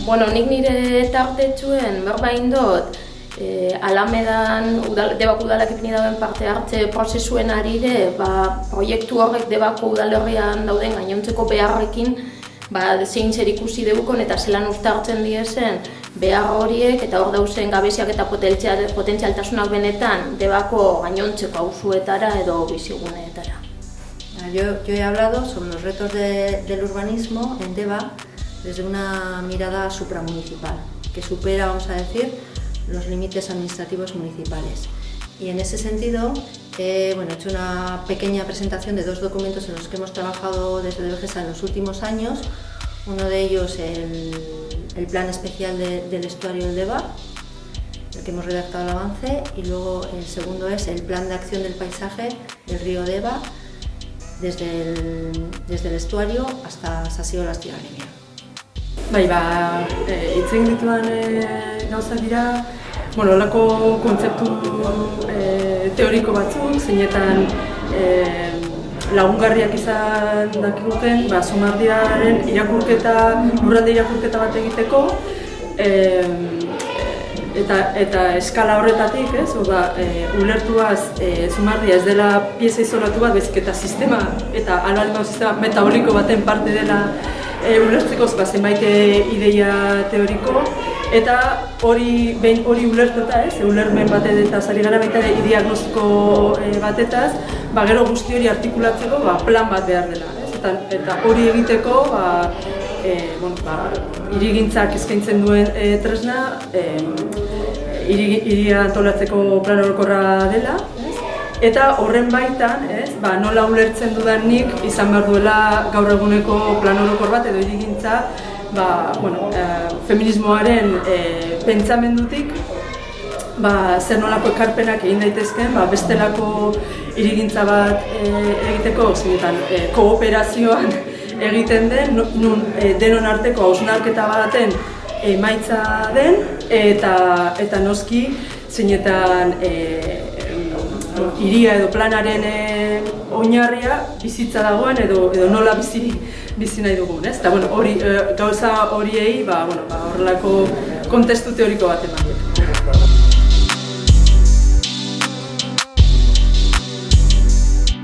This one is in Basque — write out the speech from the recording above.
Bueno, nik nire tartetxuen berbain dut, Alamedan Debako udalak ipini dauen parte hartze prozesuen arire, proiektu horrek Debako udalerrian dauden gainontzeko beharrekin zein zer ikusi dugukon eta zelan uztartzen diezen behar horiek eta hor dauzen gabeziak eta potentzialtasunak benetan Debako gainontzeko auzuetara edo biziguneetara. Yo he hablado sobre los retos del urbanismo en Deba desde una mirada supramunicipal, que supera, vamos a decir, los límites administrativos municipales. Y en ese sentido, he hecho una pequeña presentación de dos documentos en los que hemos trabajado desde DBGESA en los últimos años. Uno de ellos, el Plan Especial del Estuario del Deba, el que hemos redactado el avance, y luego el segundo es el Plan de Acción del Paisaje del río Deba, desde el estuario hasta Sasio-Astigarribia. Hitz egin ditudan gauzak dira, holako kontzeptu teoriko batzuk, zeinetan lagungarriak izan dakiguten, Zumardiaren lurralde irakurketa bat egiteko, eta eskala horretatik, ulertuaz Zumardia ez dela pieza izolatu bat, baizik eta sistema, eta sistema metaboliko baten parte dela ulertzeko zenbait ideia teoriko, eta hori ulertuta, ulermen batet eta zari gara baita diagnostiko batetaz, gero guzti hori artikulatzeko plan bat behar dela. Eta hori egiteko hirigintzak eskaintzen duen tresna hiria antolatzeko plan orokorra dela, eta horren baitan, nola ulertzen dudanik izan behar duela gaur eguneko plan orokor bat edo hirigintza feminismoaren pentsamendutik zer nolako ekarpenak egin daitezken bestelako hirigintza bat egiteko, zeinetan kooperazioan egiten den, nun denon arteko hausnarketa baten emaitza den, eta noski zeinetan hiria edo planaren oinarria bizitza dagoen edo nola bizi nahi dugun, ez? Eta gauza horiei horrelako kontestu teoriko bat eman.